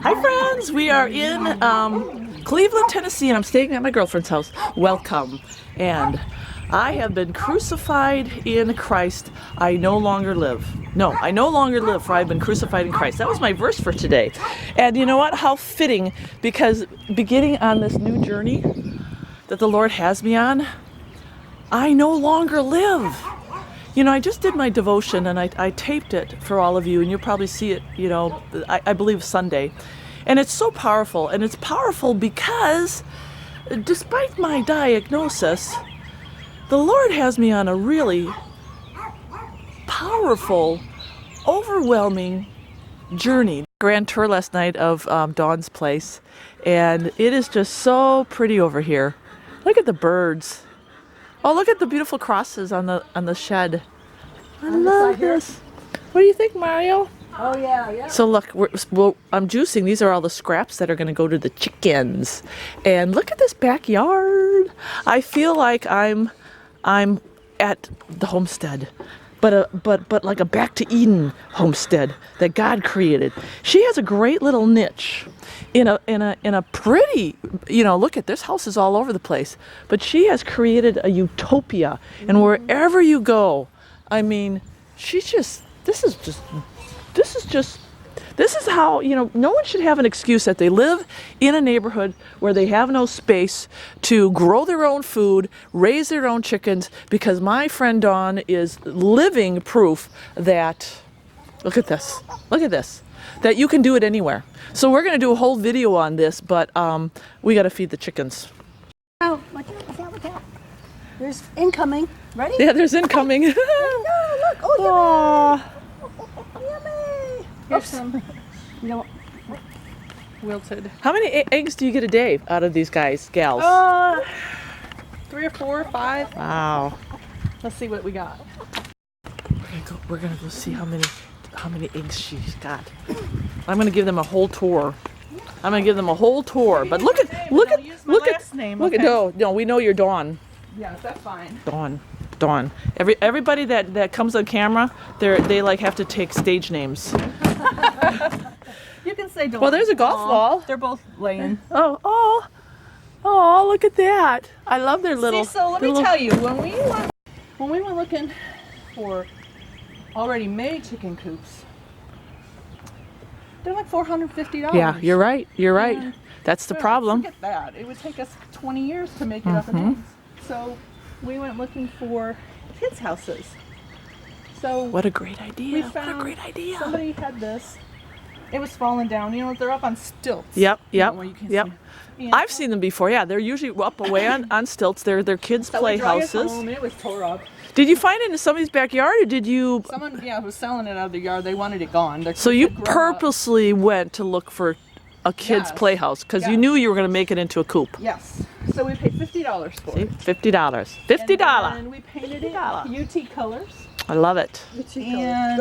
Hi friends, we are in Cleveland, Tennessee, and I'm staying at my girlfriend's house. Welcome. And I have been crucified in Christ. I no longer live. No, I no longer live, for I have been crucified in Christ. That was my verse for today. And you know what? How fitting, because beginning on this new journey that the Lord has me on, I no longer live. You know, I just did my devotion and I taped it for all of you, and you'll probably see it, you know, I believe Sunday. And it's so powerful, and it's powerful because despite my diagnosis, the Lord has me on a really powerful, overwhelming journey. Grand tour last night of Dawn's place, and it is just so pretty over here. Look at the birds. Oh, look at the beautiful crosses on the shed. I love this. What do you think, Mario? Oh yeah, yeah. So look, I'm juicing. These are all the scraps that are going to go to the chickens. And look at this backyard. I feel like I'm at the homestead, but like a back to Eden homestead that God created. She has a great little niche in a pretty, you know, look at, there's houses all over the place, but she has created a utopia. And wherever you go, I mean, this is how, you know, no one should have an excuse that they live in a neighborhood where they have no space to grow their own food, raise their own chickens, because my friend Dawn is living proof that, look at this, that you can do it anywhere. So we're going to do a whole video on this, but we got to feed the chickens. Oh, watch out. There's incoming. Ready? Yeah, there's incoming. No, look. Oh, yummy. Yummy. Here's some. You know, Wilted. How many eggs do you get a day out of these gals? 3 or 4 or 5. Wow. Let's see what we got. We're gonna go see how many eggs she's got. I'm gonna give them a whole tour. But look at no, we know you're Dawn. Yeah, that's fine. Dawn. Everybody that comes on camera, they like have to take stage names. You can say Dawn. Well, there's a golf ball. They're both laying. Oh, look at that. I love their little. See, so let me tell you, when we were looking for already made chicken coops, they're like $450. Yeah, you're right. And that's the problem. Look at that. It would take us 20 years to make it up in eggs. So we went looking for kids' houses. So what a great idea. Somebody had this. It was falling down. You know, they're up on stilts. Yep. Where you can't see them. I've seen them before. Yeah, they're usually up away on stilts. They're kids' playhouses. It was tore up. Did you find it in somebody's backyard, or did you? Someone, was selling it out of the yard. They wanted it gone. So you purposely went to look for a kid's playhouse because you knew you were going to make it into a coop. Yes. So we paid $50 for it. $50. $50. And we painted it UT colors. I love it. And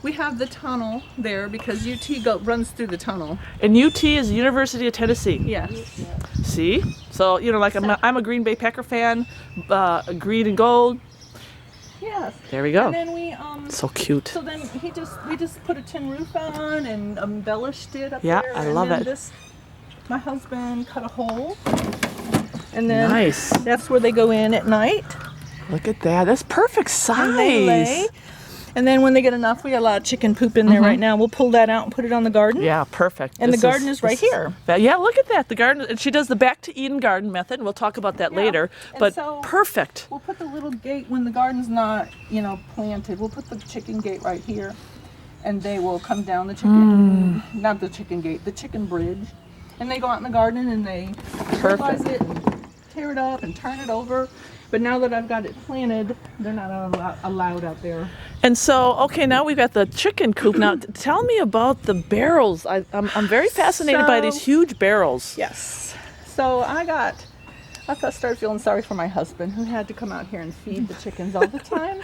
we have the tunnel there because UT runs through the tunnel. And UT is the University of Tennessee. Yes. See? So, you know, like I'm a Green Bay Packer fan, green and gold. Yes. There we go. And then we so cute. So then we just put a tin roof on and embellished it up there. Yeah, I love it. My husband cut a hole. And then nice. That's where they go in at night. Look at that. That's perfect size. And they lay. And then when they get enough, we got a lot of chicken poop in there right now. We'll pull that out and put it on the garden. Yeah, perfect. And the garden is right here. Yeah, look at that. The garden, and she does the back to Eden garden method. And we'll talk about that later. But so perfect. We'll put the little gate when the garden's not, planted. We'll put the chicken gate right here, and they will come down the chicken, not the chicken gate, the chicken bridge, and they go out in the garden and they fertilize it, and tear it up, and turn it over. But now that I've got it planted, they're not allowed out there. And so, okay, now we've got the chicken coop. Now, tell me about the barrels. I'm very fascinated by these huge barrels. Yes. So I started feeling sorry for my husband, who had to come out here and feed the chickens all the time.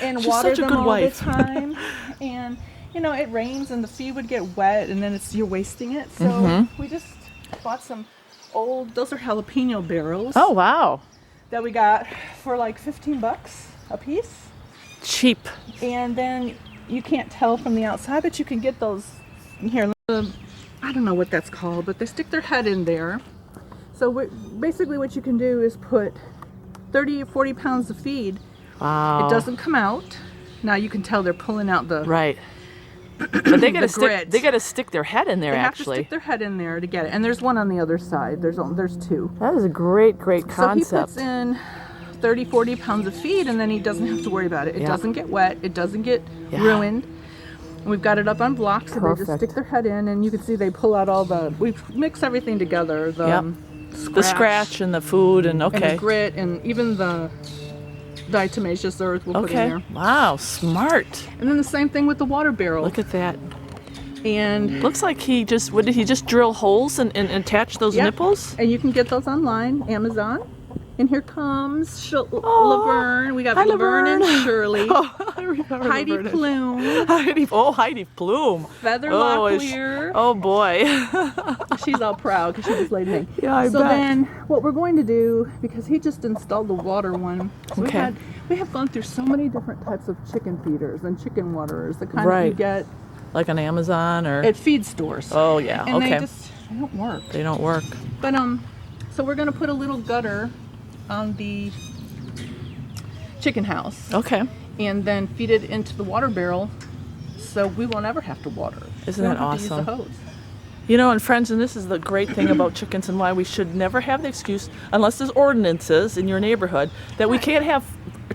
And water them all the time. And, it rains and the feed would get wet, and then you're wasting it. So we just bought some those are jalapeno barrels. Oh, wow. That we got for like $15 a piece. Cheap. And then you can't tell from the outside, but you can get those here. I don't know what that's called, but they stick their head in there. So basically what you can do is put 30 or 40 pounds of feed. Wow. It doesn't come out. Now you can tell they're pulling out the Right. But they gotta grit. they gotta stick their head in there. They have actually, to stick their head in there to get it. And there's one on the other side. There's two. that is a great concept. So he puts in 30, 40 pounds of feed, and then he doesn't have to worry about it. It doesn't get wet. It doesn't get ruined. And we've got it up on blocks, and they just stick their head in, and you can see they pull out all the. We mix everything together. The scratch and the food and and the grit, and even the diatomaceous earth we'll put in there. Wow, smart. And then the same thing with the water barrel. Look at that. And looks like he just, what did he just drill holes and attach those nipples? And you can get those online, Amazon. And here comes Laverne. We got Laverne and Shirley. Heidi Plume. Heidi Plume. Feather Locklear. Oh boy. She's all proud because she just laid an egg. Yeah, I bet. So then what we're going to do, because he just installed the water one. So we have gone through so many different types of chicken feeders and chicken waterers. The kind that you get. Like on Amazon or? At feed stores. Oh yeah, and they don't work. They don't work. But so we're going to put a little gutter on the chicken house. Okay. And then feed it into the water barrel, so we won't ever have to water it. Isn't that awesome? Use the hose. You know, and friends, and this is the great thing about chickens and why we should never have the excuse, unless there's ordinances in your neighborhood, that we can't have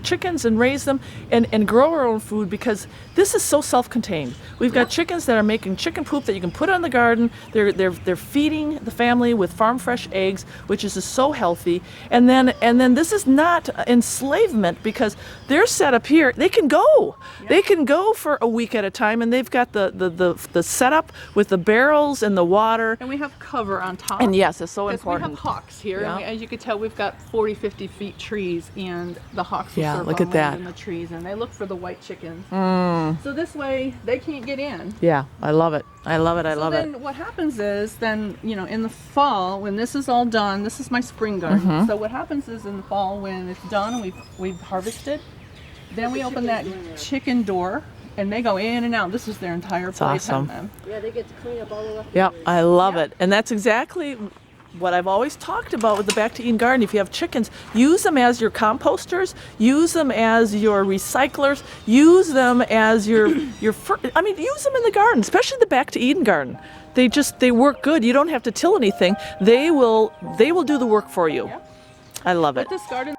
chickens and raise them and grow our own food, because this is so self-contained. We've got chickens that are making chicken poop that you can put on the garden. They're feeding the family with farm fresh eggs, which is just so healthy. And then this is not enslavement, because they're set up here. They can go. Yeah. They can go for a week at a time, and they've got the setup with the barrels and the water. And we have cover on top. And yes, it's so important. We have hawks here. Yeah. And as you can tell, we've got 40, 50 feet trees, and the hawks will surf look at that. in the trees, and they look for the white chickens. So this way they can't get in. Yeah, I love it. I love it. So then what happens is, then, you know, in the fall, when this is all done, this is my spring garden. So what happens is, in the fall, when it's done and we've harvested, then we open that chicken door, and they go in and out. This is their entire playtime. Awesome. Yeah, they get to clean up all the leftovers. Yep, I love it. And that's exactly what I've always talked about with the Back to Eden garden. If you have chickens, use them as your composters, use them as your recyclers, use them as use them in the garden, especially the Back to Eden garden. They work good. You don't have to till anything. They will do the work for you. I love it. This garden